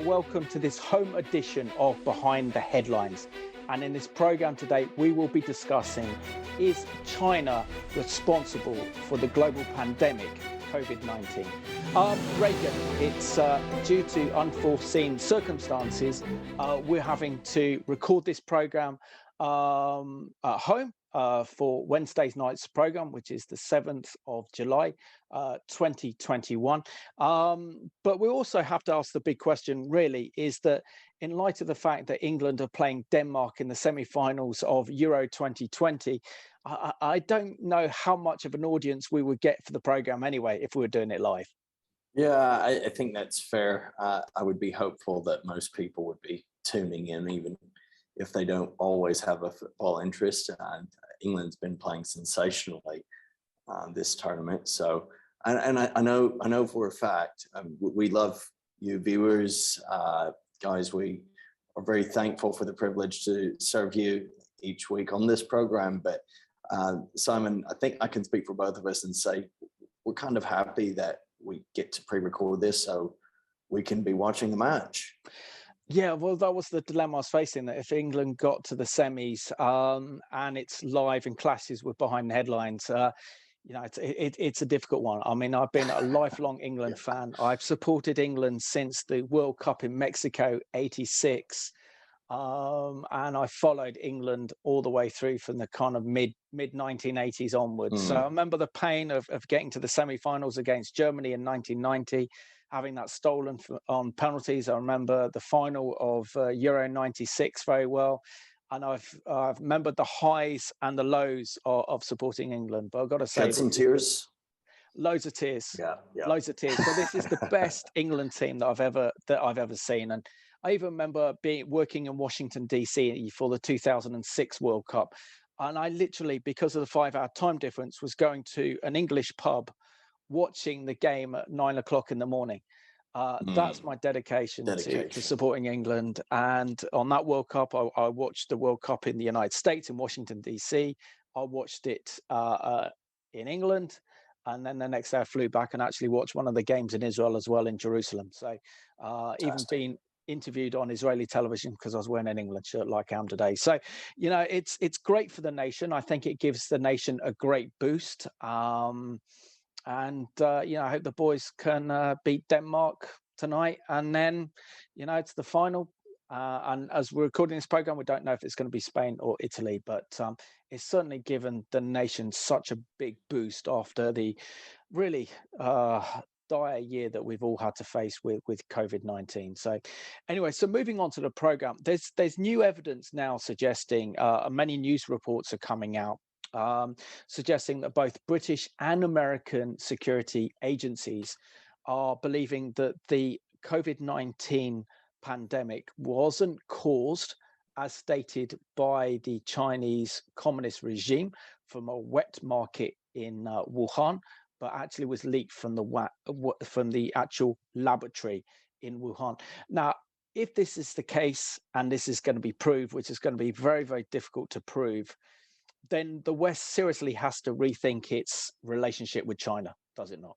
welcome to this home edition of Behind the Headlines. And in this program today, we will be discussing, is China responsible for the global pandemic, Covid-19? Regan, it's due to unforeseen circumstances, we're having to record this program at home for Wednesday's night's program, which is the 7th of July, 2021. But we also have to ask the big question, really, is that in light of the fact that England are playing Denmark in the semi-finals of Euro 2020, I don't know how much of an audience we would get for the program anyway if we were doing it live. Yeah, I think that's fair. I would be hopeful that most people would be tuning in, even if they don't always have a football interest. England's been playing sensationally this tournament. So, and I know for a fact, we love you viewers, guys. We are very thankful for the privilege to serve you each week on this program. But Simon, I think I can speak for both of us and say we're kind of happy that we get to pre-record this so we can be watching the match. Yeah, well, that was the dilemma I was facing, that if England got to the semis and it's live and clashes with Behind the Headlines, it's a difficult one. I mean, I've been a lifelong England fan. I've supported England since the World Cup in Mexico, '86. And I followed England all the way through from the kind of mid 1980s onwards. So I remember the pain of getting to the semi-finals against Germany in 1990, having that stolen on penalties. I remember the final of Euro 96 very well. And I've remembered the highs and the lows of supporting England. But I've got to say, had some tears. Loads of tears. Yeah. Loads of tears. So this is the best England team that I've ever seen. And I even remember working in Washington, D.C. for the 2006 World Cup. And I literally, because of the 5-hour time difference, was going to an English pub, watching the game at 9 o'clock in the morning. That's my dedication. To supporting England. And on that World Cup, I watched the World Cup in the United States, in Washington, D.C. I watched it in England. And then the next day I flew back and actually watched one of the games in Israel as well, in Jerusalem. So even being interviewed on Israeli television because I was wearing an England shirt like I am today. So, it's great for the nation. I think it gives the nation a great boost. I hope the boys can beat Denmark tonight. And then, it's the final. And as we're recording this program, we don't know if it's going to be Spain or Italy, but it's certainly given the nation such a big boost after the really dire year that we've all had to face with COVID-19. So anyway, so moving on to the program, there's new evidence now suggesting, many news reports are coming out, suggesting that both British and American security agencies are believing that the COVID-19 pandemic wasn't caused, as stated by the Chinese Communist regime, from a wet market in Wuhan, but actually was leaked from the actual laboratory in Wuhan. Now, if this is the case, and this is going to be proved, which is going to be very, very difficult to prove, then the West seriously has to rethink its relationship with China, does it not?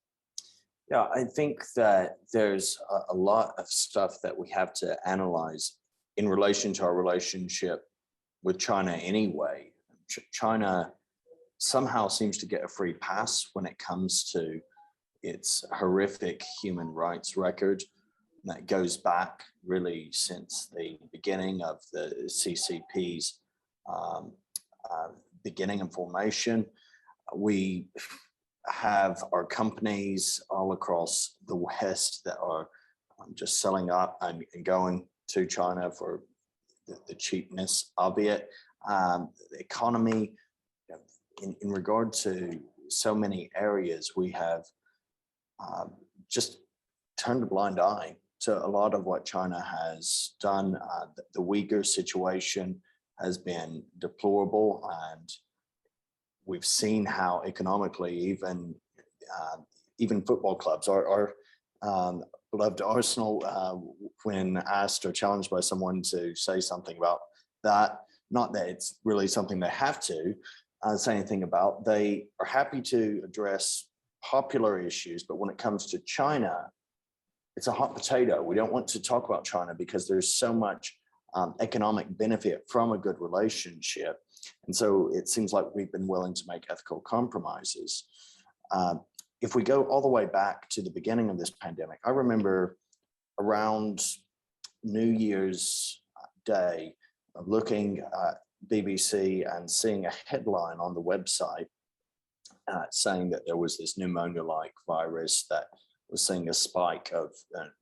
Yeah, I think that there's a lot of stuff that we have to analyze in relation to our relationship with China anyway. China somehow seems to get a free pass when it comes to its horrific human rights record that goes back really since the beginning of the CCP's beginning and formation. We have our companies all across the West that are just selling up and going to China for the cheapness of it. The economy, in regard to so many areas, we have just turned a blind eye to a lot of what China has done. The Uyghur situation has been deplorable, and we've seen how economically even football clubs, our beloved Arsenal, when asked or challenged by someone to say something about that, not that it's really something they have to say anything about, they are happy to address popular issues, but when it comes to China, it's a hot potato. We don't want to talk about China because there's so much economic benefit from a good relationship. And so it seems like we've been willing to make ethical compromises. If we go all the way back to the beginning of this pandemic, I remember around New Year's Day, looking at BBC and seeing a headline on the website saying that there was this pneumonia-like virus that was seeing a spike of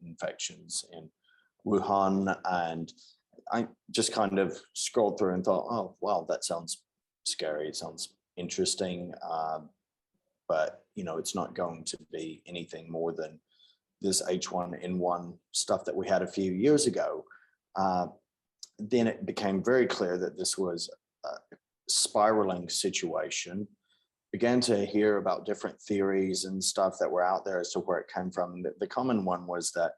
infections in Wuhan. And I just kind of scrolled through and thought, oh, wow, that sounds scary. It sounds interesting. But, you know, it's not going to be anything more than this H1N1 stuff that we had a few years ago. Then it became very clear that this was a spiraling situation. Began to hear about different theories and stuff that were out there as to where it came from. The common one was that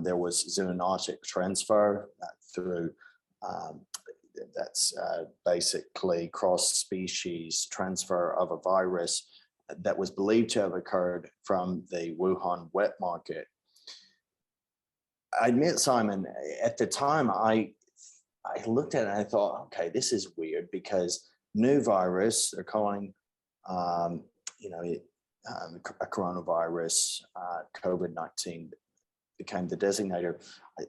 there was zoonotic transfer through, that's basically cross-species transfer of a virus that was believed to have occurred from the Wuhan wet market. I admit, Simon, at the time I looked at it and I thought, okay, this is weird because new virus, they're calling, you know, a coronavirus, COVID-19 became the designator.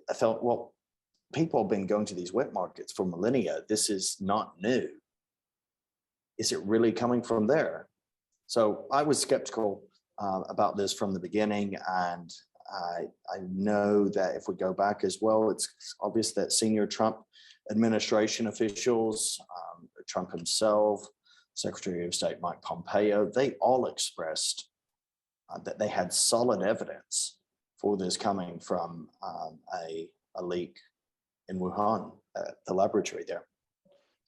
I felt, well, people have been going to these wet markets for millennia. This is not new. Is it really coming from there? So I was skeptical about this from the beginning, and I know that if we go back as well, it's obvious that senior Trump administration officials, Trump himself, Secretary of State Mike Pompeo, they all expressed that they had solid evidence for this coming from a leak in Wuhan, the laboratory there.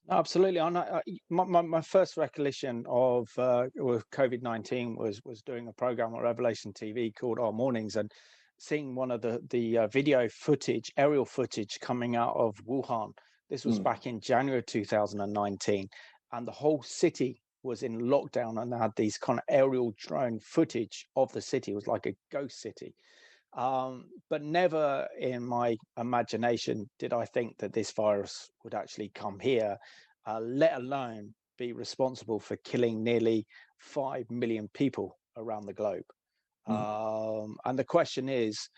Absolutely. My first recollection of COVID-19 was doing a program on Revelation TV called Our Mornings, and seeing one of the video footage, aerial footage coming out of Wuhan. This was back in January 2019, and the whole city was in lockdown, and they had these kind of aerial drone footage of the city. It was like a ghost city. But never in my imagination did I think that this virus would actually come here, let alone be responsible for killing nearly 5 million people around the globe. And the question is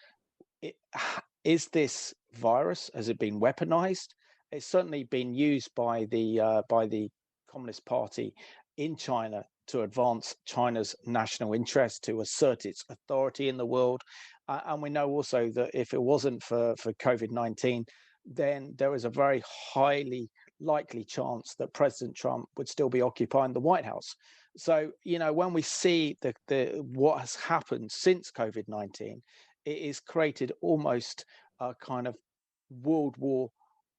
this virus, has it been weaponized? It's certainly been used by the Communist Party in China to advance China's national interest, to assert its authority in the world. And we know also that if it wasn't for COVID-19, then there is a very highly likely chance that President Trump would still be occupying the White House. So, you know, when we see what has happened since COVID-19, it has created almost a kind of World War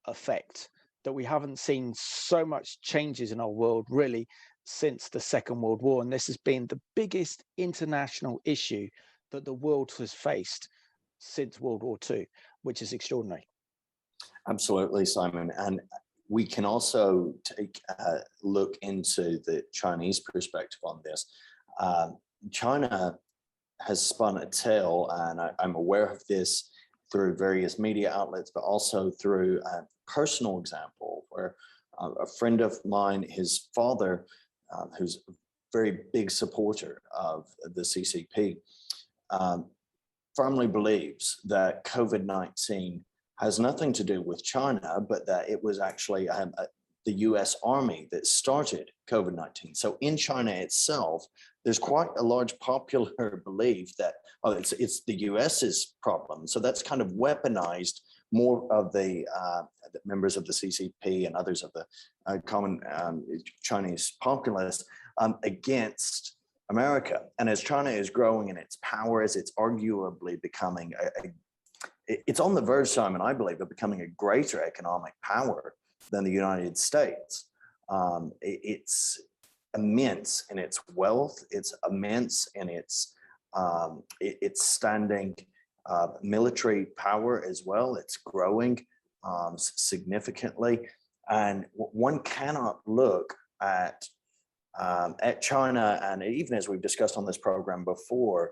effect, that we haven't seen so much changes in our world really since the Second World War. And this has been the biggest international issue that the world has faced since World War II, which is extraordinary. Absolutely, Simon. And we can also take a look into the Chinese perspective on this. China has spun a tale, and I'm aware of this through various media outlets, but also through a personal example where a friend of mine, his father, who's a very big supporter of the CCP, firmly believes that COVID-19 has nothing to do with China, but that it was actually the US Army that started COVID-19. So in China itself, there's quite a large popular belief that it's the US's problem. So that's kind of weaponized more of the members of the CCP and others of the common Chinese populace against America. And as China is growing in its power, as it's arguably becoming it's on the verge, Simon, I believe, of becoming a greater economic power than the United States. It's immense in its wealth. It's immense in its standing military power as well. It's growing significantly, and one cannot look at China, and even as we've discussed on this program before,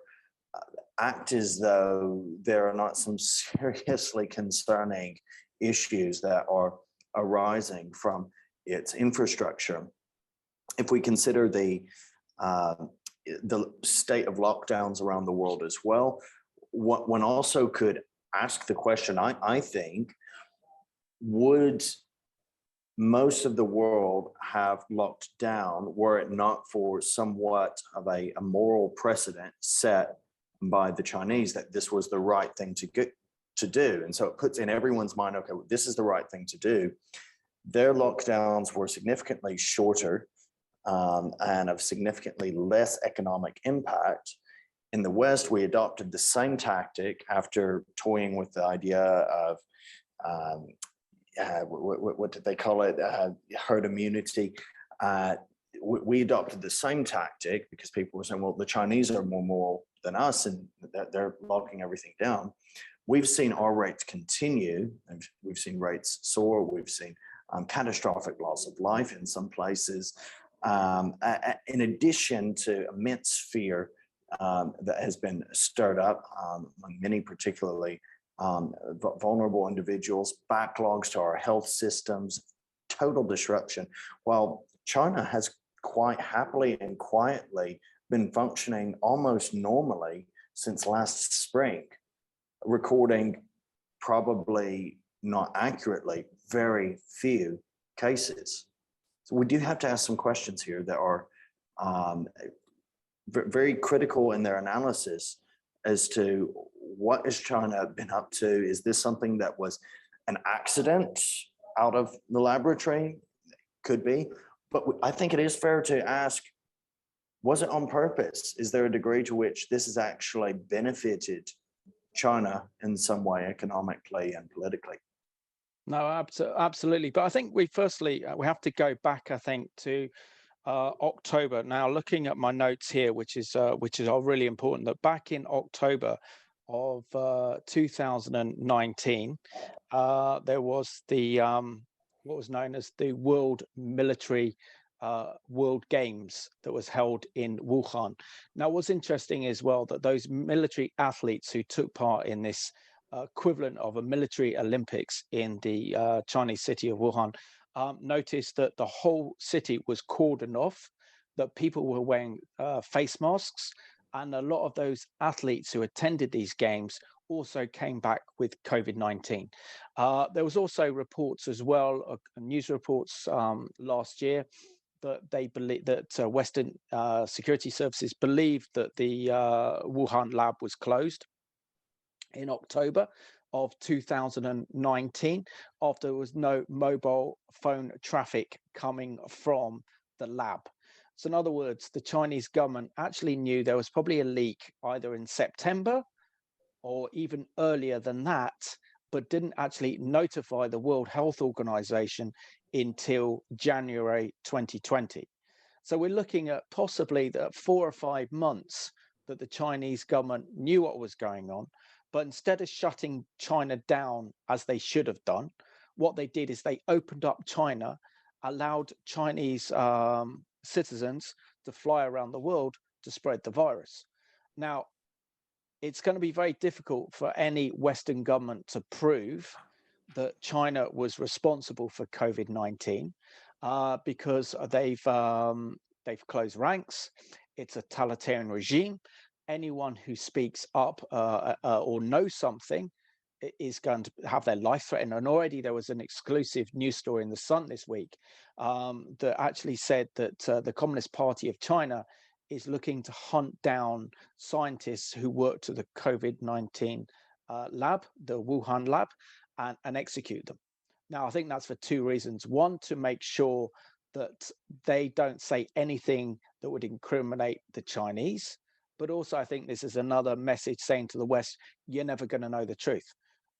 act as though there are not some seriously concerning issues that are arising from its infrastructure. If we consider the state of lockdowns around the world as well, one also could ask the question, I think, would most of the world have locked down were it not for somewhat of a moral precedent set by the Chinese that this was the right thing to do? And so it puts in everyone's mind, okay, well, this is the right thing to do. Their lockdowns were significantly shorter and of significantly less economic impact. In the West, we adopted the same tactic after toying with the idea of what did they call it? Herd immunity. We adopted the same tactic because people were saying, well, the Chinese are more moral than us and that they're locking everything down. We've seen our rates continue, and we've seen rates soar. We've seen catastrophic loss of life in some places, in addition to immense fear that has been stirred up among many, particularly vulnerable individuals, backlogs to our health systems, total disruption. While China has quite happily and quietly been functioning almost normally since last spring, recording probably not accurately very few cases. So we do have to ask some questions here that are very critical in their analysis as to what has China been up to. Is this something that was an accident out of the laboratory? Could be, but I think it is fair to ask, was it on purpose? Is there a degree to which this has actually benefited China in some way, economically and politically? No, absolutely. But I think we have to go back, I think, to October. Now, looking at my notes here, which is all really important, that back in October of 2019, there was the what was known as the World Games that was held in Wuhan. Now, what's interesting as well that those military athletes who took part in this equivalent of a military Olympics in the Chinese city of Wuhan noticed that the whole city was cordoned off, that people were wearing face masks, and a lot of those athletes who attended these games also came back with COVID-19. There was also reports as well, news reports last year, that they believe that Western security services believed that the Wuhan lab was closed in October of 2019 after there was no mobile phone traffic coming from the lab. So in other words, the Chinese government actually knew there was probably a leak either in September or even earlier than that, but didn't actually notify the World Health Organization until January 2020. So we're looking at possibly 4 or 5 months that the Chinese government knew what was going on, but instead of shutting China down as they should have done, what they did is they opened up China, allowed Chinese citizens to fly around the world to spread the virus. Now, it's going to be very difficult for any Western government to prove that China was responsible for COVID-19 because they've closed ranks. It's a totalitarian regime. Anyone who speaks up or knows something is going to have their life threatened. And already there was an exclusive news story in The Sun this week that actually said that the Communist Party of China is looking to hunt down scientists who worked at the COVID-19 lab, the Wuhan lab, and execute them. Now, I think that's for 2 reasons. One, to make sure that they don't say anything that would incriminate the Chinese. But also, I think this is another message saying to the West, you're never going to know the truth.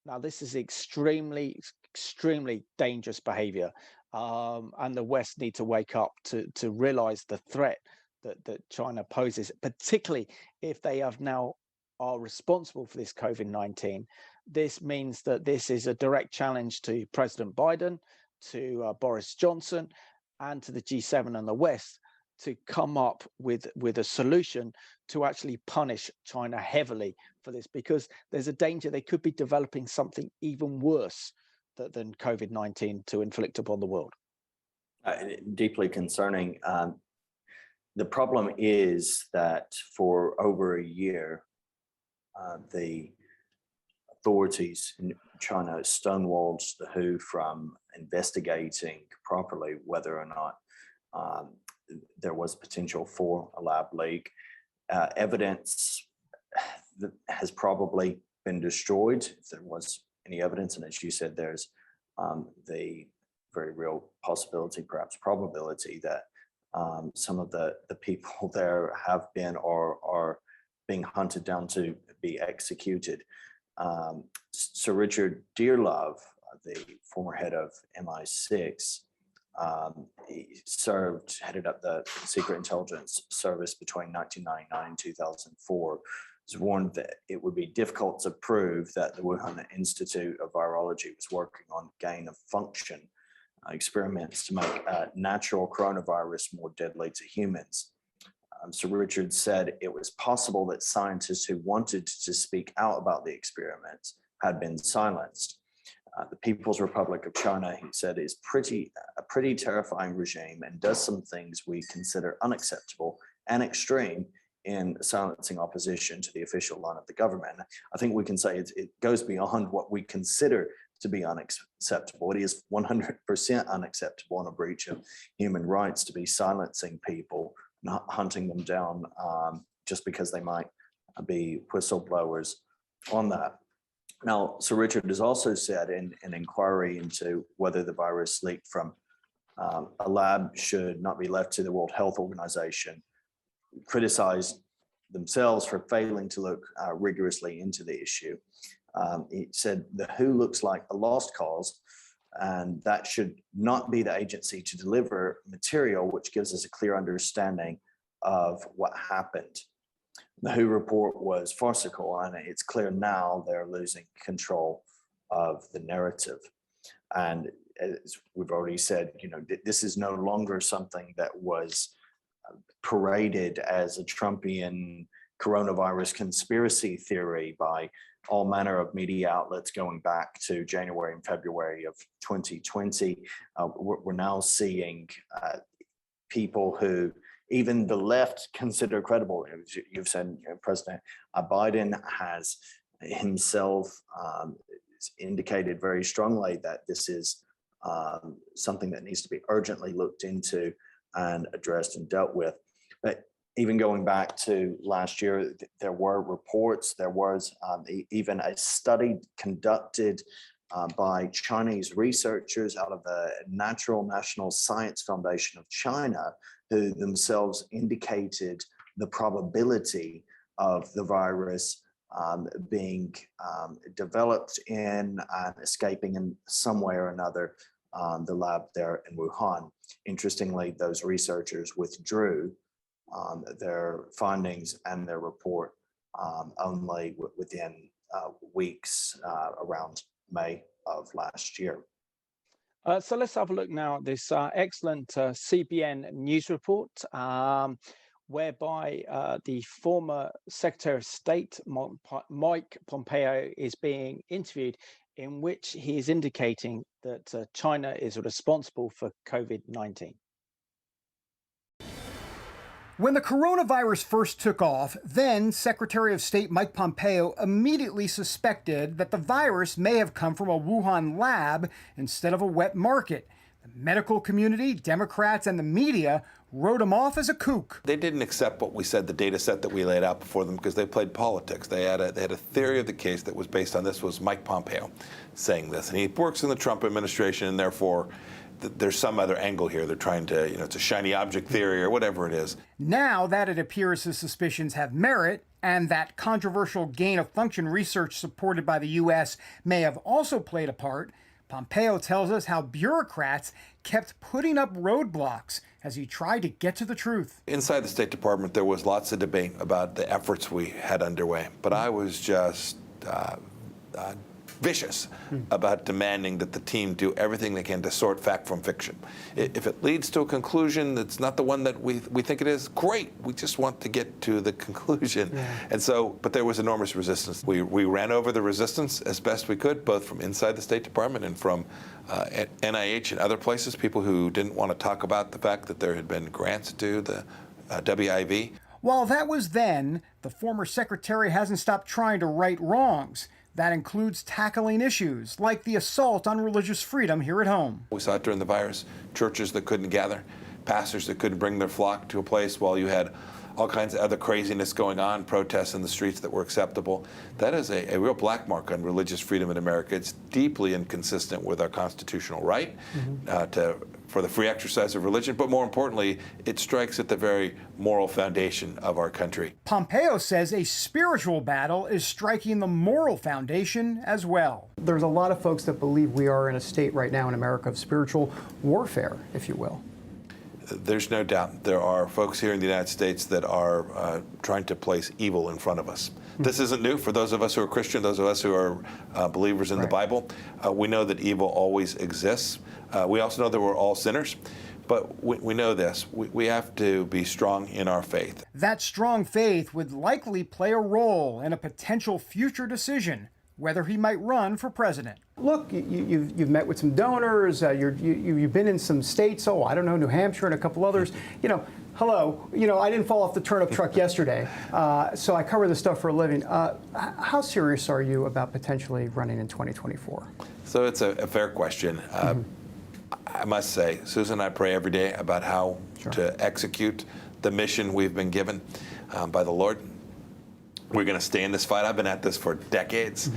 Now, this is extremely, extremely dangerous behavior. And the West need to wake up to realize the threat that China poses, particularly if they are responsible for this COVID-19. This means that this is a direct challenge to President Biden, to Boris Johnson, and to the G7 and the West, to come up with a solution to actually punish China heavily for this, because there's a danger they could be developing something even worse than COVID-19 to inflict upon the world. Deeply concerning. The problem is that for over a year, the authorities in China stonewalled the WHO from investigating properly whether or not there was potential for a lab leak. Evidence that has probably been destroyed, if there was any evidence, and as you said, there's the very real possibility, perhaps probability, that some of the people there have been or are being hunted down to be executed. Sir Richard Dearlove, the former head of MI6, he headed up the Secret Intelligence Service between 1999 and 2004, was warned that it would be difficult to prove that the Wuhan Institute of Virology was working on gain of function experiments to make natural coronavirus more deadly to humans. Sir Richard said it was possible that scientists who wanted to speak out about the experiments had been silenced. The People's Republic of China, he said, is a pretty terrifying regime and does some things we consider unacceptable and extreme in silencing opposition to the official line of the government. I think we can say it goes beyond what we consider to be unacceptable. It is 100% unacceptable and a breach of human rights to be silencing people, not hunting them down just because they might be whistleblowers on that. Now, Sir Richard has also said in an inquiry into whether the virus leaked from a lab should not be left to the World Health Organization, criticized themselves for failing to look rigorously into the issue. He said the WHO looks like a lost cause, and that should not be the agency to deliver material which gives us a clear understanding of what happened. The WHO report was farcical, and it's clear now they're losing control of the narrative. And as we've already said, this is no longer something that was paraded as a Trumpian coronavirus conspiracy theory by all manner of media outlets going back to January and February of 2020. We're now seeing people who even the left consider credible. You've said President Biden has himself indicated very strongly that this is something that needs to be urgently looked into and addressed and dealt with. But even going back to last year, there were reports, there was even a study conducted by Chinese researchers out of the National Science Foundation of China, who themselves indicated the probability of the virus being developed in and escaping in some way or another the lab there in Wuhan. Interestingly, those researchers withdrew their findings and their report only within weeks around May of last year. So let's have a look now at this excellent CBN news report, whereby the former Secretary of State, Mike Pompeo, is being interviewed, in which he is indicating that China is responsible for COVID-19. When the coronavirus first took off, then Secretary of State Mike Pompeo immediately suspected that the virus may have come from a Wuhan lab instead of a wet market. The medical community, Democrats, and the media wrote him off as a kook. They didn't accept what we said, the data set that we laid out before them, because they played politics. They had a theory of the case that was based on this was Mike Pompeo saying this. And he works in the Trump administration, and therefore there's some other angle here. They're trying to, it's a shiny object theory or whatever it is. Now that it appears his suspicions have merit, and that controversial gain-of-function research supported by the U.S. may have also played a part, Pompeo tells us how bureaucrats kept putting up roadblocks as he tried to get to the truth. Inside the State Department, there was lots of debate about the efforts we had underway, but I was just vicious about demanding that the team do everything they can to sort fact from fiction. If it leads to a conclusion that's not the one that we think it is, great. We just want to get to the conclusion. Yeah. And so, but there was enormous resistance. We ran over the resistance as best we could, both from inside the State Department and from NIH and other places, people who didn't want to talk about the fact that there had been grants to the WIV. While that was then, the former secretary hasn't stopped trying to right wrongs. That includes tackling issues like the assault on religious freedom here at home. We saw it during the virus, churches that couldn't gather, pastors that couldn't bring their flock to a place while you had all kinds of other craziness going on, protests in the streets that were acceptable. That is a real black mark on religious freedom in America. It's deeply inconsistent with our constitutional right for the free exercise of religion, but more importantly, it strikes at the very moral foundation of our country. Pompeo says a spiritual battle is striking the moral foundation as well. There's a lot of folks that believe we are in a state right now in America of spiritual warfare, if you will. There's no doubt there are folks here in the United States that are trying to place evil in front of us. This isn't new for those of us who are Christian, those of us who are believers in the Bible. We know that evil always exists. We also know that we're all sinners. But we know this. We have to be strong in our faith. That strong faith would likely play a role in a potential future decision whether he might run for president. Look, you've met with some donors, you've been in some states, I don't know, New Hampshire and a couple others. Hello, I didn't fall off the turnip truck yesterday, so I cover this stuff for a living. How serious are you about potentially running in 2024? So it's a fair question. I must say, Susan and I pray every day about how to execute the mission we've been given by the Lord. We're going to stay in this fight. I've been at this for decades.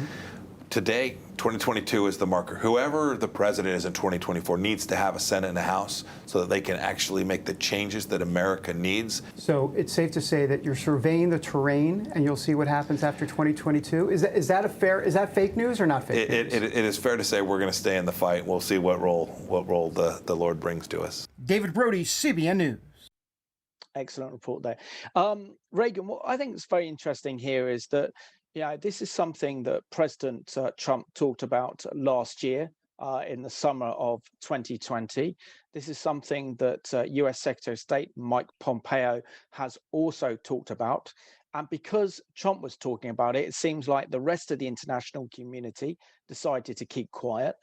Today, 2022 is the marker. Whoever the president is in 2024 needs to have a Senate and a House so that they can actually make the changes that America needs. So it's safe to say that you're surveying the terrain and you'll see what happens after 2022? Is that fake news or not fake news? It is fair to say we're going to stay in the fight. We'll see what role the Lord brings to us. David Brody, CBN News. Excellent report there. Regan, what I think is very interesting here is that this is something that President Trump talked about last year in the summer of 2020. This is something that US Secretary of State Mike Pompeo has also talked about. And because Trump was talking about it, it seems like the rest of the international community decided to keep quiet.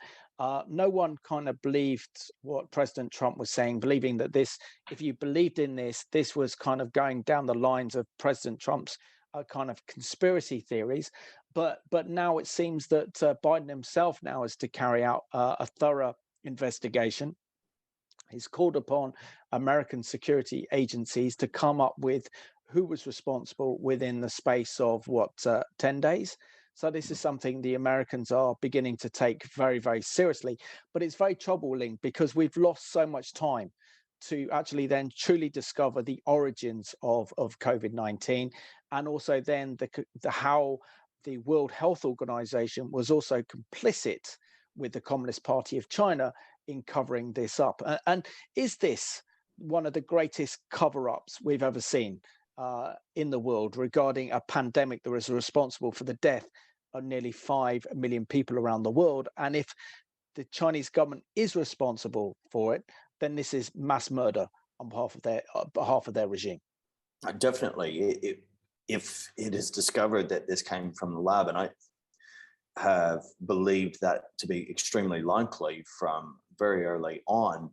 No one kind of believed what President Trump was saying, believing that if you believed in this was kind of going down the lines of President Trump's kind of conspiracy theories. But now it seems that Biden himself now is to carry out a thorough investigation. He's called upon American security agencies to come up with who was responsible within the space of 10 days. So this is something the Americans are beginning to take very, very seriously. But it's very troubling because we've lost so much time to actually then truly discover the origins of COVID-19, and also then how the World Health Organization was also complicit with the Communist Party of China in covering this up. And is this one of the greatest cover-ups we've ever seen in the world regarding a pandemic that was responsible for the death of nearly 5 million people around the world? And if the Chinese government is responsible for it, then this is mass murder on behalf of their regime. Definitely. If it is discovered that this came from the lab, and I have believed that to be extremely likely from very early on,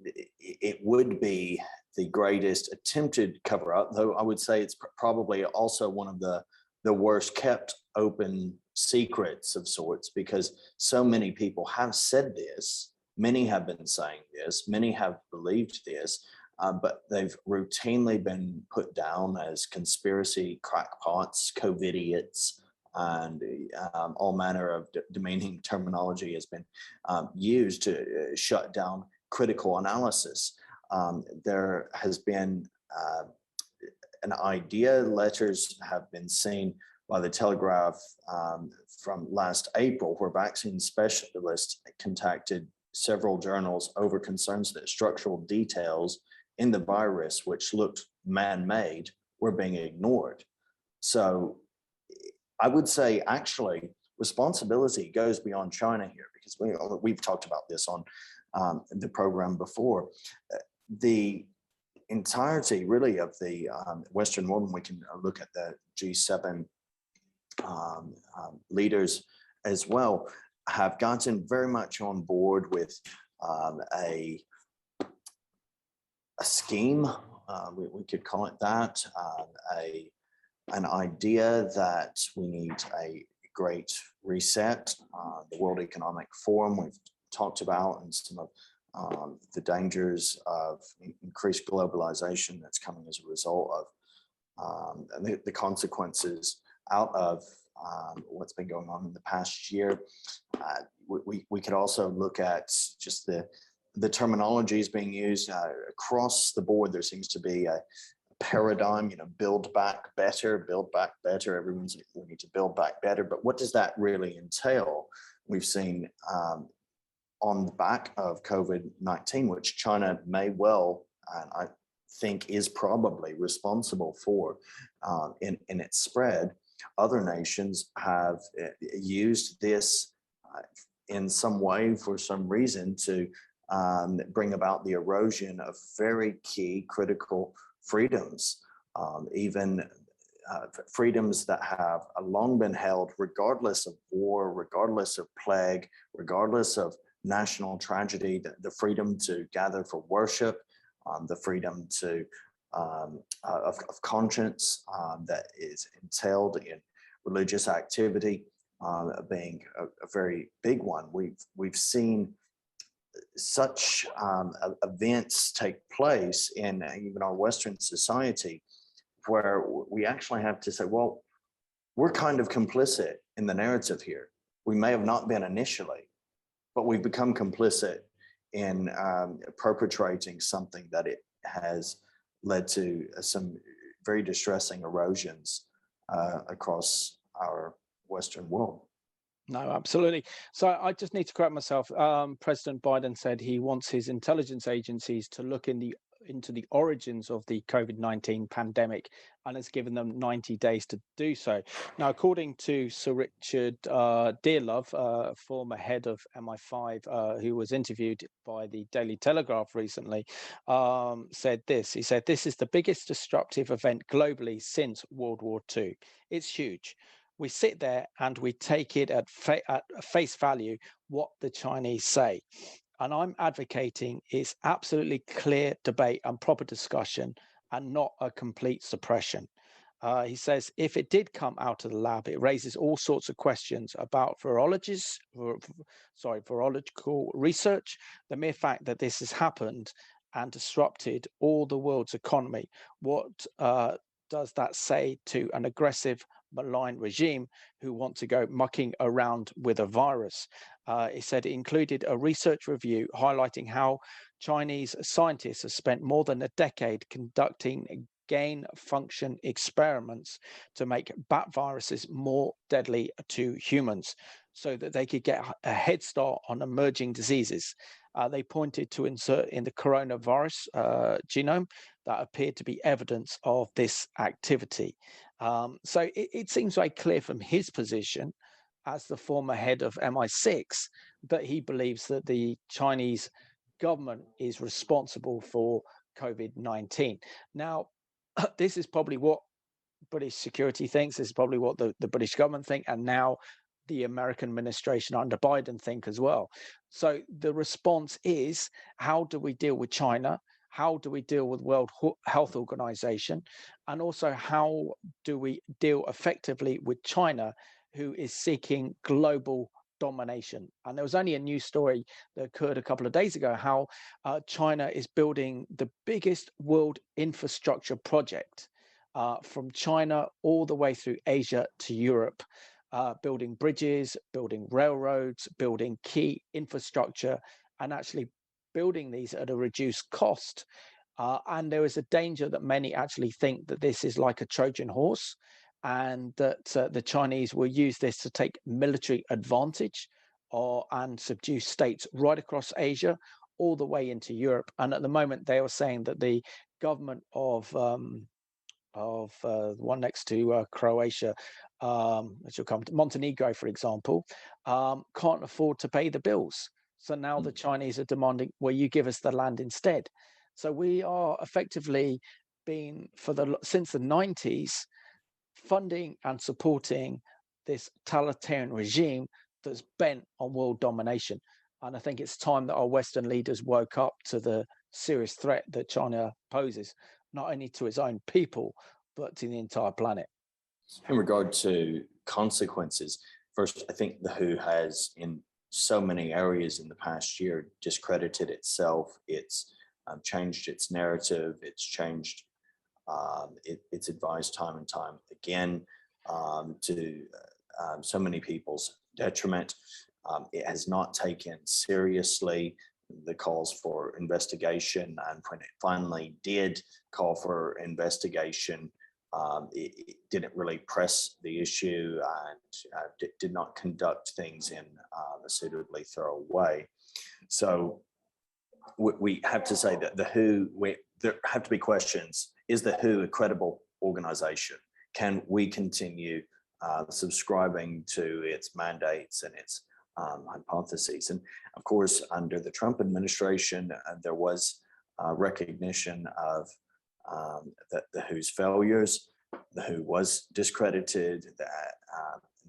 it would be the greatest attempted cover-up, though I would say it's probably also one of the worst kept open secrets of sorts, because so many people have said this, many have been saying this, many have believed this, but they've routinely been put down as conspiracy crackpots, COVIDiots, and all manner of demeaning terminology has been used to shut down critical analysis. There has been an idea, letters have been seen by the Telegraph from last April, where vaccine specialists contacted several journals over concerns that structural details in the virus, which looked man-made, were being ignored. So I would say, actually, responsibility goes beyond China here, because we've talked about this on the program before. The entirety really of the Western world, and we can look at the G7 leaders as well, have gotten very much on board with a scheme, we could call it that, an idea that we need a great reset. The World Economic Forum we've talked about, and some of the dangers of increased globalization that's coming as a result of the consequences out of what's been going on in the past year. We could also look at just the terminologies being used across the board. There seems to be a paradigm, build back better. Everyone's like, we need to build back better. But what does that really entail? We've seen on the back of COVID-19, which China may well, and I think is probably responsible for in its spread, other nations have used this in some way, for some reason, to bring about the erosion of very key critical freedoms, even freedoms that have long been held regardless of war, regardless of plague, regardless of national tragedy. The freedom to gather for worship, the freedom to of conscience that is entailed in religious activity being a very big one. We've seen such events take place in even our Western society, where we actually have to say, well, we're kind of complicit in the narrative here. We may have not been initially, but we've become complicit in perpetrating something that it has led to some very distressing erosions across our Western world. No, absolutely. So I just need to correct myself. President Biden said he wants his intelligence agencies to look into the origins of the COVID-19 pandemic, and has given them 90 days to do so. Now, according to Sir Richard Dearlove, former head of MI5, who was interviewed by the Daily Telegraph recently, said this. He said, "This is the biggest disruptive event globally since World War II. It's huge. We sit there and we take it at face value what the Chinese say. And I'm advocating is absolutely clear debate and proper discussion, and not a complete suppression." He says, if it did come out of the lab, it raises all sorts of questions about virological research, the mere fact that this has happened and disrupted all the world's economy. What does that say to an aggressive, malign regime who want to go mucking around with a virus? He said it included a research review highlighting how Chinese scientists have spent more than a decade conducting gain-function experiments to make bat viruses more deadly to humans, so that they could get a head start on emerging diseases. They pointed to insert in the coronavirus genome that appeared to be evidence of this activity. So it seems very clear from his position as the former head of MI6 that he believes that the Chinese government is responsible for COVID-19. Now, this is probably what British security thinks. This is probably what the British government think, and now the American administration under Biden think as well. So the response is, how do we deal with China? How do we deal with World Health Organization? And also, how do we deal effectively with China, who is seeking global domination? And there was only a news story that occurred a couple of days ago, how China is building the biggest world infrastructure project from China all the way through Asia to Europe, building bridges, building railroads, building key infrastructure, and actually building these at a reduced cost. And there is a danger that many actually think that this is like a Trojan horse, and that the Chinese will use this to take military advantage and subdue states right across Asia, all the way into Europe. And at the moment, they are saying that the government of one next to Croatia, as you'll come to Montenegro, for example, can't afford to pay the bills. So now the Chinese are demanding, well, you give us the land instead. So we are effectively been since the 90s funding and supporting this totalitarian regime that's bent on world domination. And I think it's time that our Western leaders woke up to the serious threat that China poses, not only to its own people, but to the entire planet. In regard to consequences, first, I think the WHO has, in so many areas in the past year, discredited itself. It's changed its narrative. It's changed its advice time and time again to so many people's detriment. It has not taken seriously the calls for investigation, and when it finally did call for investigation, it didn't really press the issue and did not conduct things in a suitably thorough way. So we have to say that the WHO, there have to be questions. Is the WHO a credible organization? Can we continue subscribing to its mandates and its hypotheses? And of course, under the Trump administration, there was recognition of the WHO's failures. The WHO was discredited, that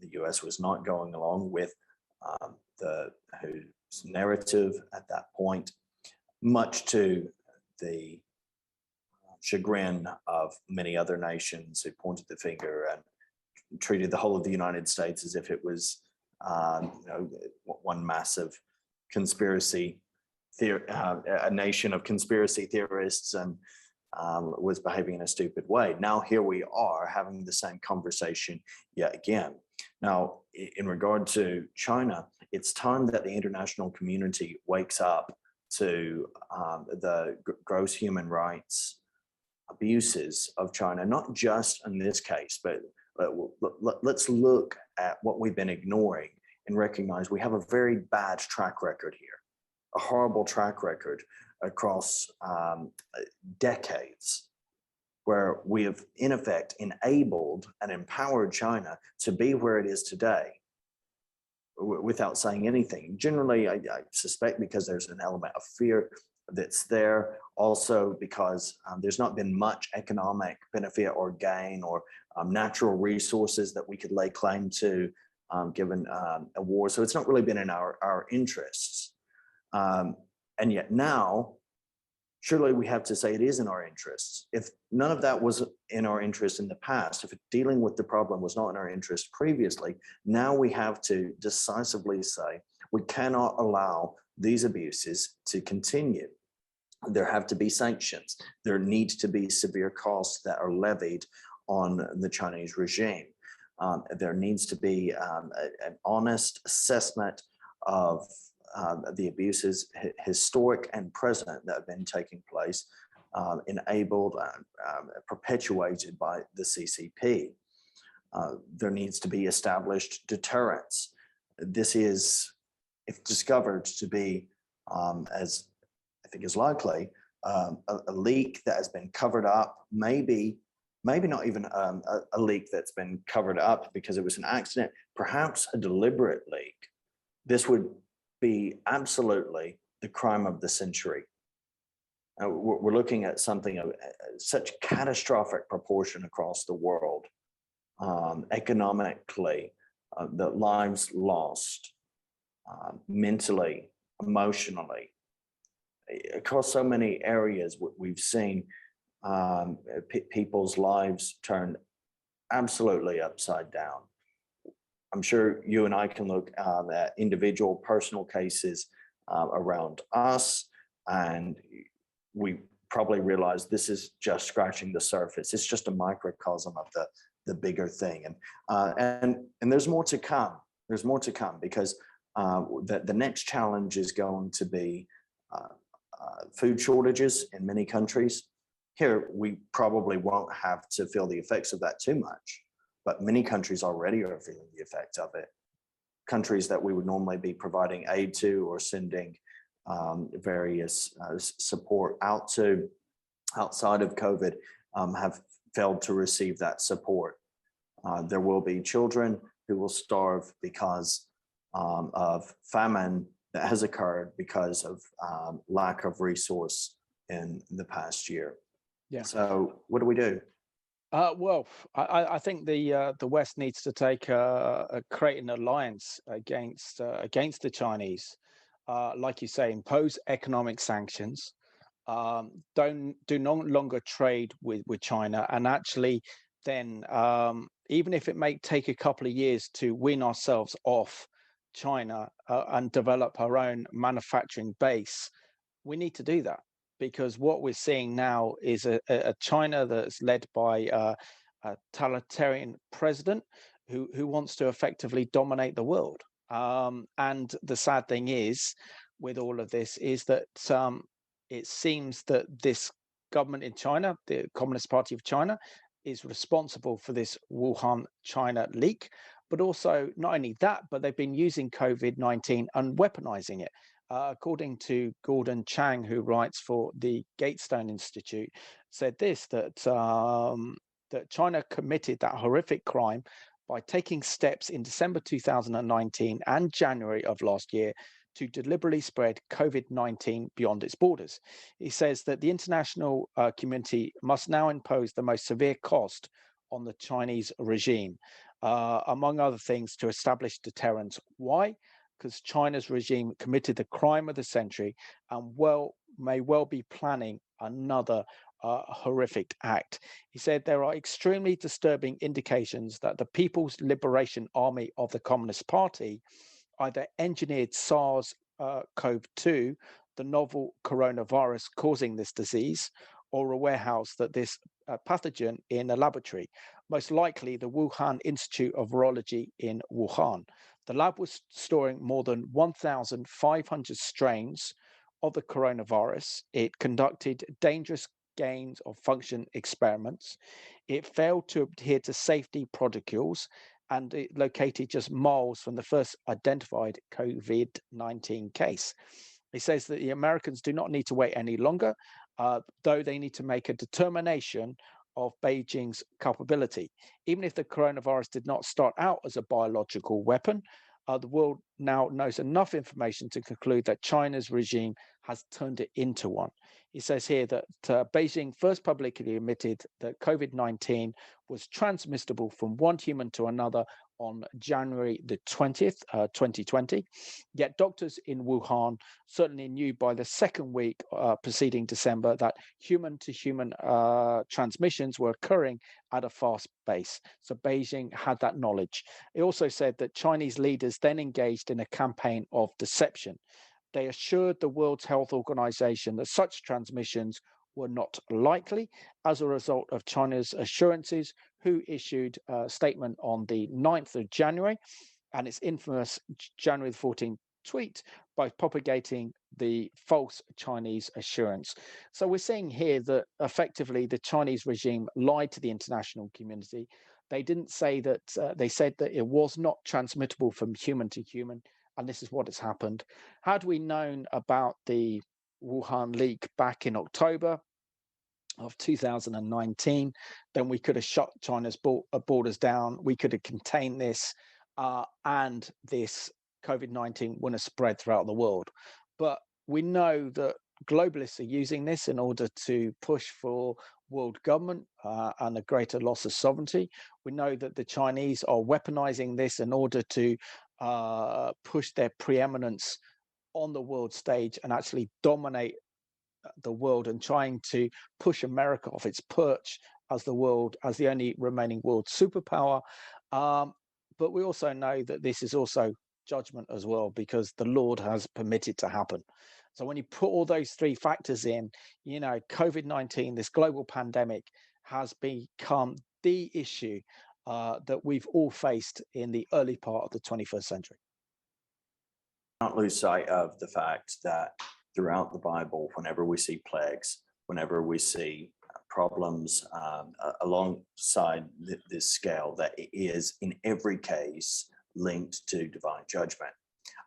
the US was not going along with the WHO's narrative at that point, much to the chagrin of many other nations who pointed the finger and treated the whole of the United States as if it was one massive conspiracy a nation of conspiracy theorists, and was behaving in a stupid way. Now here we are having the same conversation yet again. Now, in regard to China, it's time that the international community wakes up to the gross human rights abuses of China, not just in this case, but let's look at what we've been ignoring and recognize we have a very bad track record here, a horrible track record across decades, where we have in effect enabled and empowered China to be where it is today without saying anything. Generally, I suspect because there's an element of fear that's there, also because there's not been much economic benefit or gain or natural resources that we could lay claim to given a war. So it's not really been in our interests. And yet now, surely we have to say it is in our interests. If none of that was in our interest in the past, if dealing with the problem was not in our interest previously, now we have to decisively say we cannot allow these abuses to continue. There have to be sanctions. There need to be severe costs that are levied on the Chinese regime. There needs to be an honest assessment of the abuses, historic and present, that have been taking place, enabled and perpetuated by the CCP. There needs to be established deterrence. This is, if discovered to be, as I think is likely, a leak that has been covered up, maybe not even a leak that's been covered up because it was an accident, perhaps a deliberate leak. This would be absolutely the crime of the century. We're looking at something of such catastrophic proportion across the world, economically, the lives lost, mentally, emotionally, across so many areas. We've seen people's lives turned absolutely upside down. I'm sure you and I can look at individual personal cases around us, and we probably realize this is just scratching the surface. It's just a microcosm of the bigger thing, and there's more to come. There's more to come, because the next challenge is going to be food shortages in many countries. Here, we probably won't have to feel the effects of that too much, but many countries already are feeling the effect of it. Countries that we would normally be providing aid to or sending various support out to outside of COVID have failed to receive that support. There will be children who will starve because of famine that has occurred because of lack of resource in the past year. Yeah. So what do we do? Well, I think the West needs to create an alliance against the Chinese, like you say, impose economic sanctions, do no longer trade with China, and actually then even if it may take a couple of years to wean ourselves off China and develop our own manufacturing base, we need to do that, because what we're seeing now is a China that's led by a totalitarian president who wants to effectively dominate the world. And the sad thing is, with all of this, is that it seems that this government in China, the Communist Party of China, is responsible for this Wuhan, China leak. But also, not only that, but they've been using COVID-19 and weaponizing it. According to Gordon Chang, who writes for the Gatestone Institute, said this, that China committed that horrific crime by taking steps in December 2019 and January of last year to deliberately spread COVID-19 beyond its borders. He says that the international community must now impose the most severe cost on the Chinese regime, among other things, to establish deterrence. Why? Because China's regime committed the crime of the century and may well be planning another horrific act. He said there are extremely disturbing indications that the People's Liberation Army of the Communist Party either engineered SARS-CoV-2, the novel coronavirus causing this disease, or warehoused this pathogen in a laboratory, most likely the Wuhan Institute of Virology in Wuhan. The lab was storing more than 1,500 strains of the coronavirus. It conducted dangerous gains of function experiments. It failed to adhere to safety protocols, and it located just miles from the first identified COVID-19 case. He says that the Americans do not need to wait any longer, though they need to make a determination of Beijing's culpability. Even if the coronavirus did not start out as a biological weapon, the world now knows enough information to conclude that China's regime has turned it into one. He says here that Beijing first publicly admitted that COVID-19 was transmissible from one human to another on January the 20th, 2020. Yet doctors in Wuhan certainly knew by the second week preceding December that human-to-human transmissions were occurring at a fast pace. So Beijing had that knowledge. He also said that Chinese leaders then engaged in a campaign of deception. They assured the World Health Organization that such transmissions were not likely as a result of China's assurances, who issued a statement on the 9th of January and its infamous January the 14th tweet by propagating the false Chinese assurance. So we're seeing here that effectively the Chinese regime lied to the international community. They didn't say that, they said that it was not transmittable from human to human, and this is what has happened. Had we known about the Wuhan leak back in October of 2019, then we could have shut China's borders down. We could have contained this, and this COVID-19 wouldn't have spread throughout the world. But we know that globalists are using this in order to push for world government and a greater loss of sovereignty. We know that the Chinese are weaponizing this in order to push their preeminence on the world stage and actually dominate the world, and trying to push America off its perch as the only remaining world superpower. But we also know that this is also judgment as well, because the Lord has permitted to happen. So when you put all those three factors in, COVID-19, this global pandemic, has become the issue that we've all faced in the early part of the 21st century. Not lose sight of the fact that throughout the Bible, whenever we see plagues, whenever we see problems alongside this scale, that it is in every case linked to divine judgment.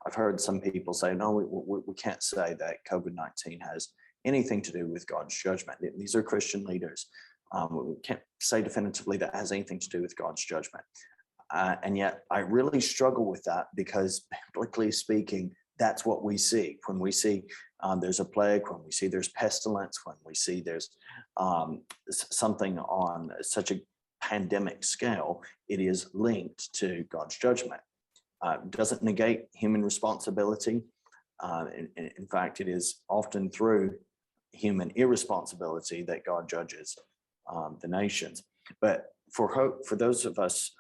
I've heard some people say, no, we can't say that COVID-19 has anything to do with God's judgment. These are Christian leaders. We can't say definitively that has anything to do with God's judgment. And yet I really struggle with that, because biblically speaking, that's what we see. When we see there's a plague, when we see there's pestilence, when we see there's something on such a pandemic scale, it is linked to God's judgment. Doesn't negate human responsibility. In fact, it is often through human irresponsibility that God judges the nations. But for those of us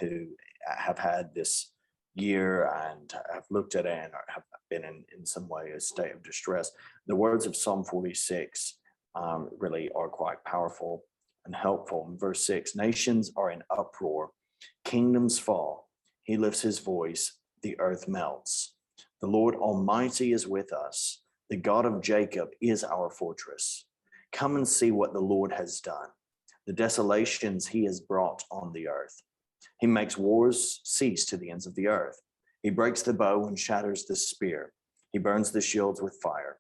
who have had this year and have looked at it and have been in some way a state of distress, the words of Psalm 46 really are quite powerful and helpful. In verse 6, nations are in uproar, kingdoms fall. He lifts his voice, the earth melts. The Lord Almighty is with us. The God of Jacob is our fortress. Come and see what the Lord has done, the desolations he has brought on the earth. He makes wars cease to the ends of the earth. He breaks the bow and shatters the spear. He burns the shields with fire.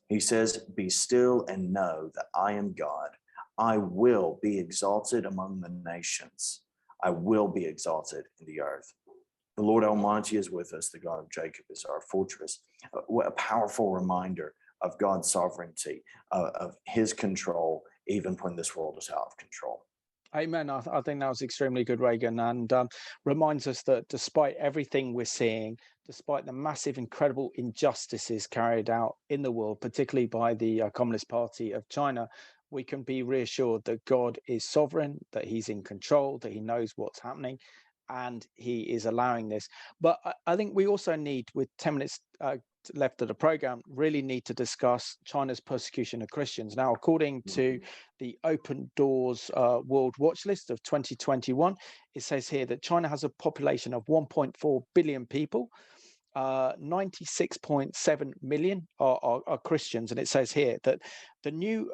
He says, be still and know that I am God. I will be exalted among the nations. I will be exalted in the earth. The Lord Almighty is with us. The God of Jacob is our fortress. What a powerful reminder of God's sovereignty, of his control, even when this world is out of control. Amen. I think that was extremely good, Regan, and reminds us that despite everything we're seeing, despite the massive, incredible injustices carried out in the world, particularly by the Communist Party of China, we can be reassured that God is sovereign, that he's in control, that he knows what's happening, and he is allowing this. But I think we also need, with 10 minutes left of the program, really need to discuss China's persecution of Christians. Now, according to the Open Doors World Watch List of 2021, it says here that China has a population of 1.4 billion people. 96.7 million are Christians, and it says here that the new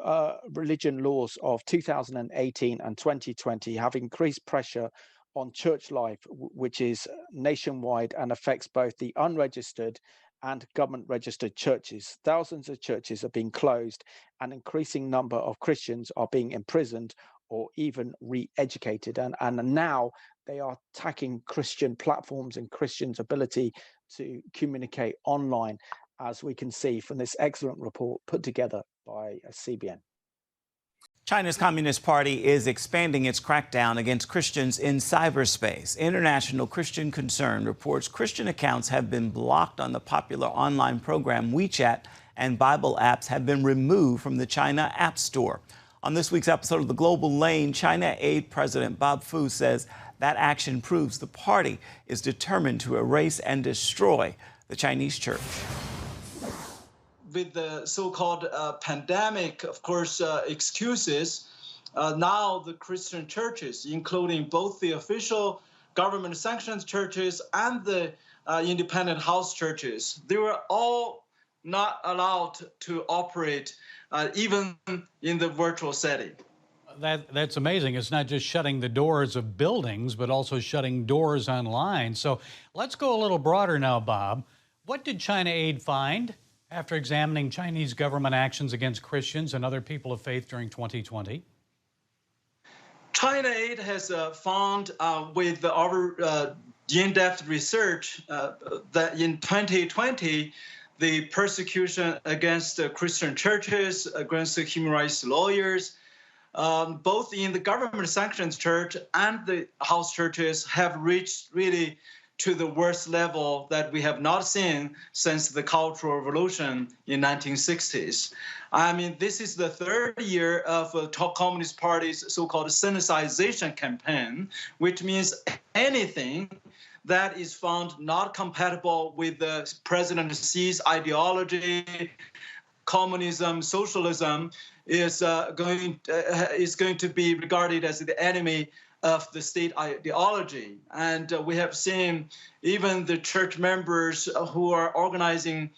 religion laws of 2018 and 2020 have increased pressure on church life, which is nationwide and affects both the unregistered and government registered churches. Thousands of churches are being closed, and increasing number of Christians are being imprisoned or even re-educated. And now they are attacking Christian platforms and Christians' ability to communicate online, as we can see from this excellent report put together by CBN. China's Communist Party is expanding its crackdown against Christians in cyberspace. International Christian Concern reports Christian accounts have been blocked on the popular online program WeChat, and Bible apps have been removed from the China App Store. On this week's episode of The Global Lane, China Aid President Bob Fu says that action proves the party is determined to erase and destroy the Chinese church. With the so-called pandemic, of course, excuses, now the Christian churches, including both the official government-sanctioned churches and the independent house churches, they were all not allowed to operate even in the virtual setting. That's amazing. It's not just shutting the doors of buildings, but also shutting doors online. So let's go a little broader now, Bob. What did China Aid find after examining Chinese government actions against Christians and other people of faith during 2020? China Aid has found with our in-depth research that in 2020, the persecution against Christian churches, against human rights lawyers, both in the government-sanctioned church and the house churches have reached really to the worst level that we have not seen since the Cultural Revolution in 1960s. I mean, this is the third year of the Communist Party's so-called Sinicization campaign, which means anything that is found not compatible with the President Xi's ideology, communism, socialism, is going to be regarded as the enemy of the state ideology. And we have seen even the church members who are organizing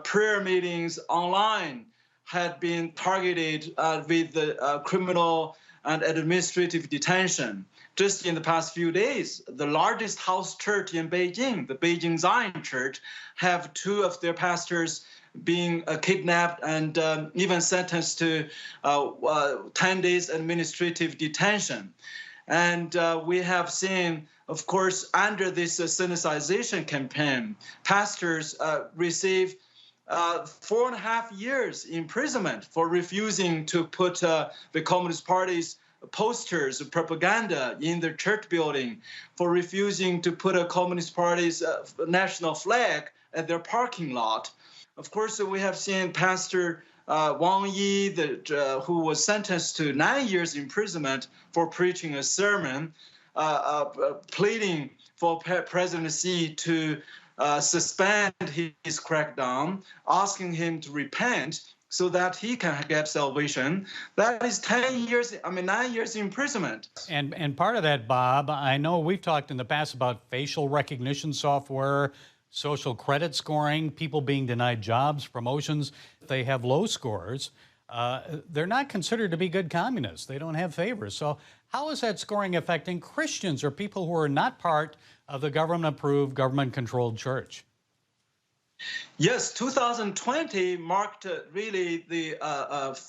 prayer meetings online had been targeted with the criminal and administrative detention. Just in the past few days, the largest house church in Beijing, the Beijing Zion Church, have two of their pastors being kidnapped and even sentenced to 10 days administrative detention. And we have seen, of course, under this Sinicization campaign, pastors receive 4.5 years imprisonment for refusing to put the Communist Party's posters, propaganda in their church building, for refusing to put a Communist Party's national flag at their parking lot. Of course, we have seen Pastor Wang Yi, who was sentenced to 9 years imprisonment for preaching a sermon, pleading for President Xi to suspend his crackdown, asking him to repent so that he can get salvation. That is 9 years imprisonment. And part of that, Bob, I know we've talked in the past about facial recognition software, social credit scoring, people being denied jobs, promotions. They have low scores. They're not considered to be good communists. They don't have favors. So how is that scoring affecting Christians or people who are not part of the government-approved, government-controlled church? Yes, 2020 marked really the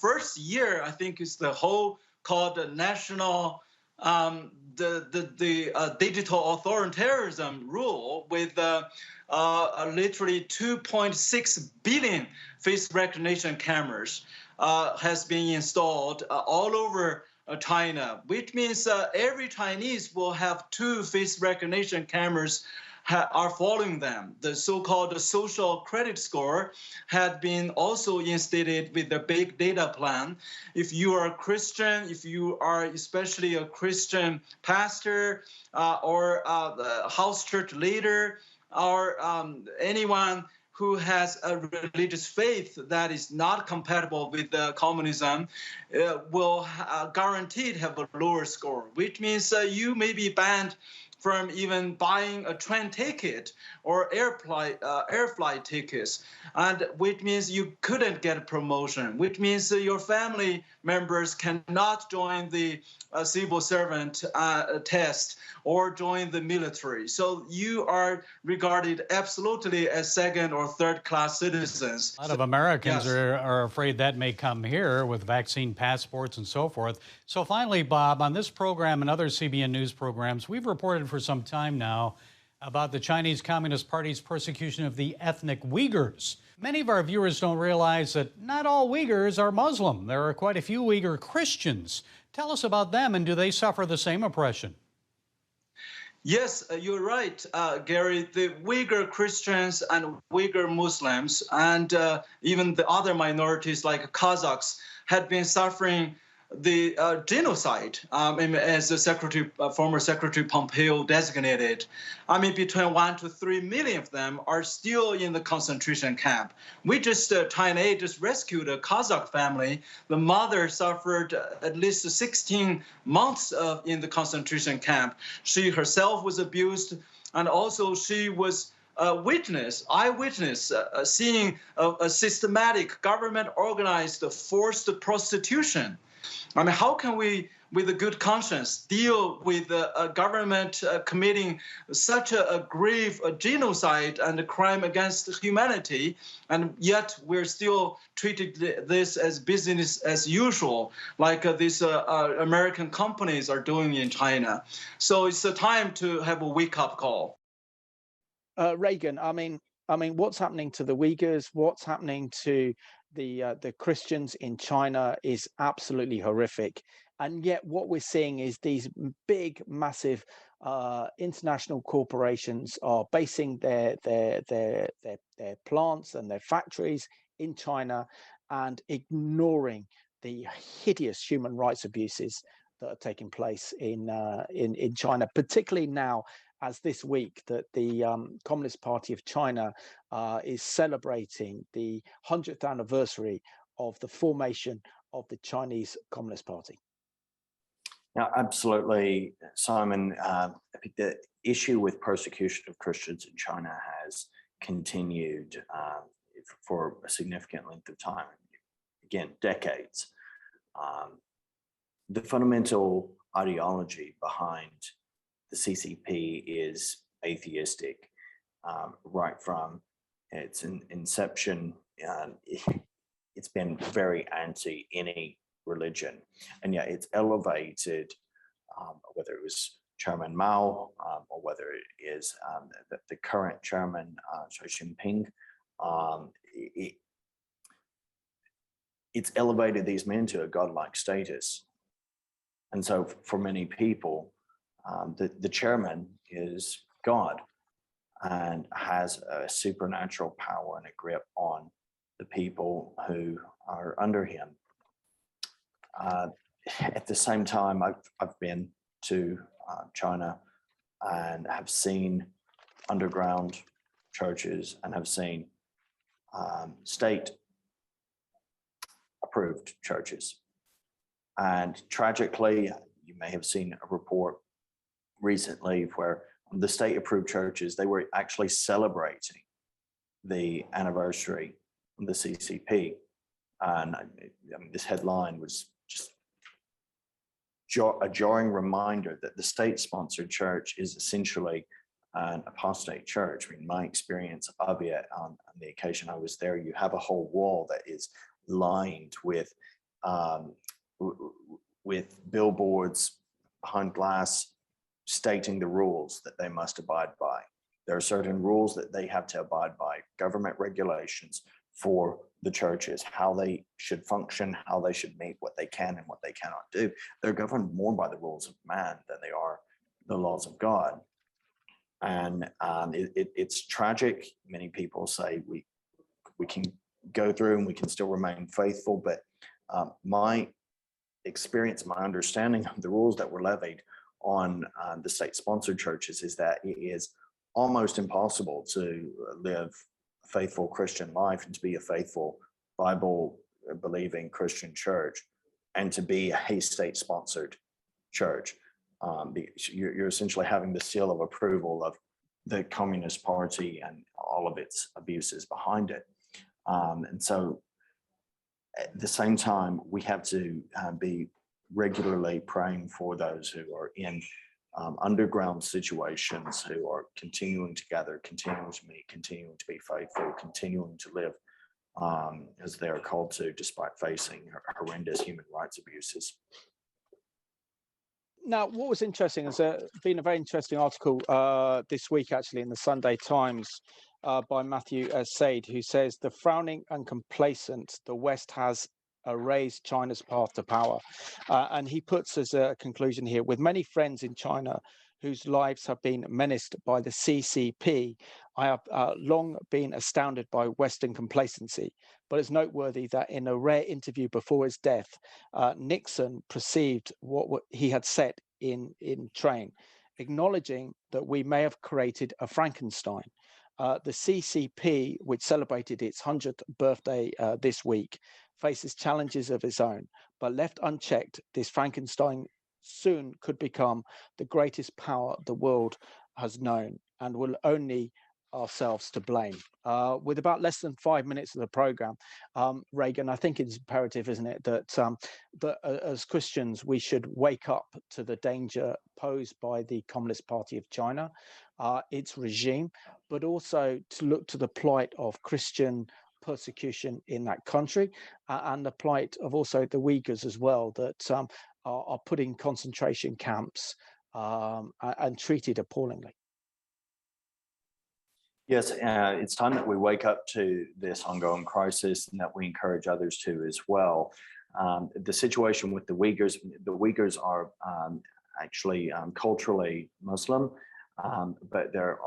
first year, I think, is the whole called the national digital authoritarianism rule with literally 2.6 billion face recognition cameras has been installed all over China, which means every Chinese will have 2 face recognition cameras are following them. The so-called social credit score had been also instated with the big data plan. If you are a Christian, if you are especially a Christian pastor or a house church leader or anyone who has a religious faith that is not compatible with communism will guaranteed have a lower score, which means you may be banned from even buying a train ticket or air flight tickets, and which means you couldn't get a promotion, which means your family members cannot join the civil servant test or join the military. So you are regarded absolutely as second or third class citizens. A lot of Americans Yes. are afraid that may come here with vaccine passports and so forth. So finally, Bob, on this program and other CBN News programs, we've reported for some time now about the Chinese Communist Party's persecution of the ethnic Uyghurs. Many of our viewers don't realize that not all Uyghurs are Muslim. There are quite a few Uyghur Christians. Tell us about them, and do they suffer the same oppression? Yes, you're right, Gary. The Uyghur Christians and Uyghur Muslims and even the other minorities like Kazakhs had been suffering the genocide, as the former Secretary Pompeo designated. Between 1 to 3 million of them are still in the concentration camp. China Aid just rescued a Kazakh family. The mother suffered at least 16 months in the concentration camp. She herself was abused, and also she was eyewitness, seeing a systematic government-organized forced prostitution. How can we, with a good conscience, deal with a government committing such a grave genocide and a crime against humanity, and yet we're still treating this as business as usual, like these American companies are doing in China? So it's a time to have a wake-up call. Regan, what's happening to the Uyghurs? What's happening to the Christians in China is absolutely horrific. And yet what we're seeing is these big, massive international corporations are basing their plants and their factories in China and ignoring the hideous human rights abuses that are taking place in China, particularly now as this week that the Communist Party of China is celebrating the 100th anniversary of the formation of the Chinese Communist Party. Now, absolutely, Simon. I think the issue with persecution of Christians in China has continued for a significant length of time, again, decades. The fundamental ideology behind the CCP is atheistic, right from its inception it's been very anti any religion, and yet it's elevated, whether it was Chairman Mao or whether it is the current chairman Xi Jinping. It's elevated these men to a godlike status. And so for many people, the chairman is God and has a supernatural power and a grip on the people who are under him. At the same time, I've been to China and have seen underground churches and have seen state approved churches. And tragically, you may have seen a report recently where the state approved churches, they were actually celebrating the anniversary of the CCP. And I mean, this headline was just a jarring reminder that the state-sponsored church is essentially an apostate church. I mean, my experience of it on the occasion I was there, you have a whole wall that is lined with billboards behind glass stating the rules that they must abide by. There are certain rules that they have to abide by, government regulations for the churches, how they should function, how they should meet, what they can and what they cannot do. They're governed more by the rules of man than they are the laws of God. And it's tragic. Many people say we can go through and we can still remain faithful, but my experience, my understanding of the rules that were levied on the state-sponsored churches is that it is almost impossible to live a faithful Christian life and to be a faithful Bible-believing Christian church and to be a state-sponsored church. You're essentially having the seal of approval of the Communist Party and all of its abuses behind it. And so at the same time, we have to be regularly praying for those who are in underground situations, who are continuing to gather, continuing to meet, continuing to be faithful, continuing to live as they are called to, despite facing horrendous human rights abuses. Now, what was interesting is been a very interesting article this week, actually, in the Sunday Times by Matthew Said, who says the frowning and complacent the West has erased China's path to power. And he puts as a conclusion here, with many friends in China whose lives have been menaced by the CCP, I have long been astounded by Western complacency. But it's noteworthy that in a rare interview before his death, Nixon perceived what he had said in train, acknowledging that we may have created a Frankenstein. The CCP, which celebrated its 100th birthday this week, faces challenges of its own, but left unchecked, this Frankenstein soon could become the greatest power the world has known and will only ourselves to blame. With about less than 5 minutes of the program, Regan, I think it's imperative, isn't it, that as Christians we should wake up to the danger posed by the Communist Party of China, its regime, but also to look to the plight of Christian persecution in that country and the plight of also the Uyghurs as well, that are put in concentration camps and treated appallingly. Yes, it's time that we wake up to this ongoing crisis and that we encourage others to as well. The situation with the Uyghurs are actually culturally Muslim, but there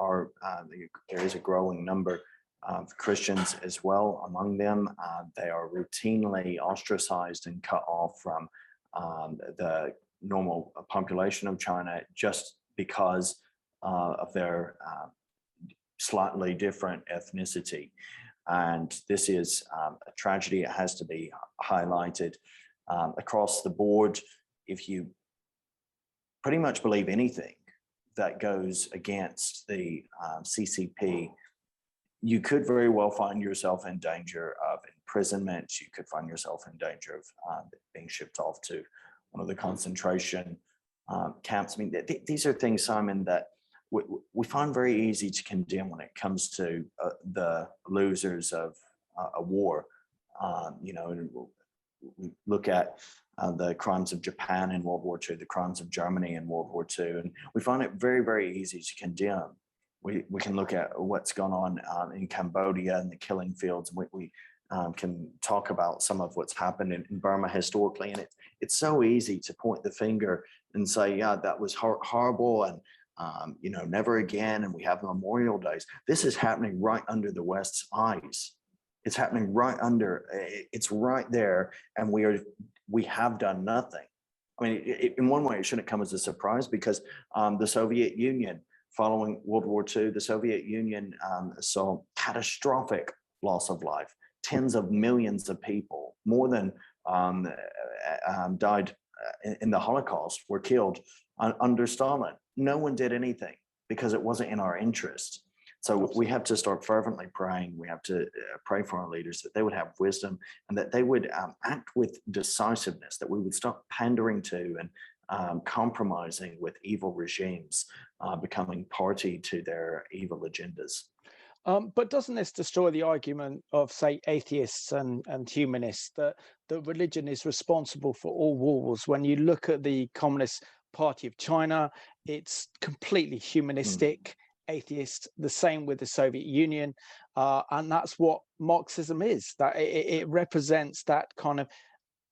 is a growing number of Christians as well among them. They are routinely ostracized and cut off from the normal population of China just because of their slightly different ethnicity. And this is a tragedy. It has to be highlighted across the board. If you pretty much believe anything that goes against the CCP, you could very well find yourself in danger of imprisonment. You could find yourself in danger of being shipped off to one of the concentration camps. I mean, these are things, Simon, that we find very easy to condemn when it comes to the losers of a war. And we look at the crimes of Japan in World War II, the crimes of Germany in World War II, and we find it very, very easy to condemn. We can look at what's gone on in Cambodia and the killing fields. We can talk about some of what's happened in Burma historically, and it's so easy to point the finger and say, yeah, that was horrible, and never again. And we have memorial days. This is happening right under the West's eyes. It's happening right under. It's right there, and we have done nothing. I mean, in one way, it shouldn't come as a surprise because the Soviet Union, following World War II, the Soviet Union saw catastrophic loss of life. Tens of millions of people, more than died in the Holocaust, were killed under Stalin. No one did anything because it wasn't in our interest. So we have to start fervently praying. We have to pray for our leaders that they would have wisdom and that they would act with decisiveness, that we would stop pandering to and compromising with evil regimes, becoming party to their evil agendas. But doesn't this destroy the argument of, say, atheists and humanists that religion is responsible for all wars? When you look at the Communist Party of China, it's completely humanistic, atheist, the same with the Soviet Union. And that's what Marxism is, that it represents that kind of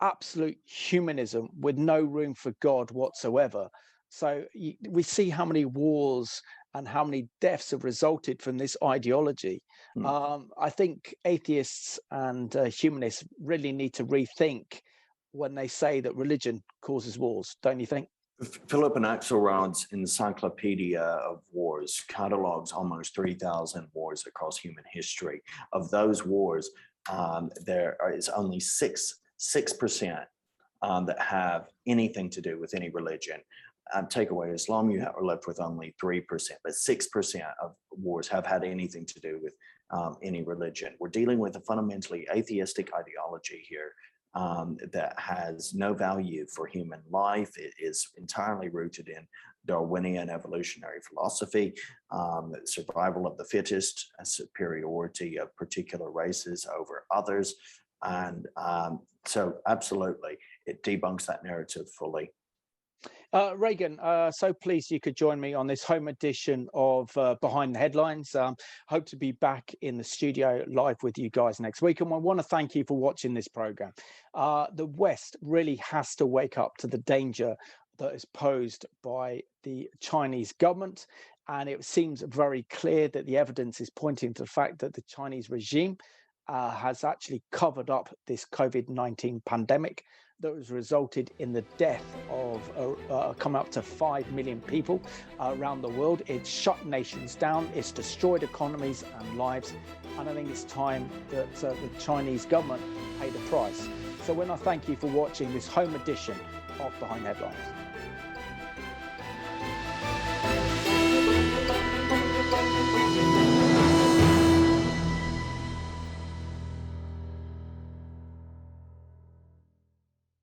absolute humanism with no room for God whatsoever. So we see how many wars and how many deaths have resulted from this ideology. I think atheists and humanists really need to rethink when they say that religion causes wars, don't you think? Philip and Axelrod's Encyclopedia of Wars catalogs almost 3,000 wars across human history. Of those wars, there is only 6% that have anything to do with any religion. Take away Islam, you are left with only 3%, but 6% of wars have had anything to do with any religion. We're dealing with a fundamentally atheistic ideology here that has no value for human life. It is entirely rooted in Darwinian evolutionary philosophy, survival of the fittest, a superiority of particular races over others. And so absolutely, it debunks that narrative fully. Regan, so pleased you could join me on this home edition of Behind the Headlines. Hope to be back in the studio live with you guys next week. And I want to thank you for watching this program. The West really has to wake up to the danger that is posed by the Chinese government. And it seems very clear that the evidence is pointing to the fact that the Chinese regime has actually covered up this COVID-19 pandemic that has resulted in the death of come up to 5 million people around the world. It's shut nations down, it's destroyed economies and lives, and I think it's time that the Chinese government pay the price. So when I thank you for watching this home edition of Behind the Headlines.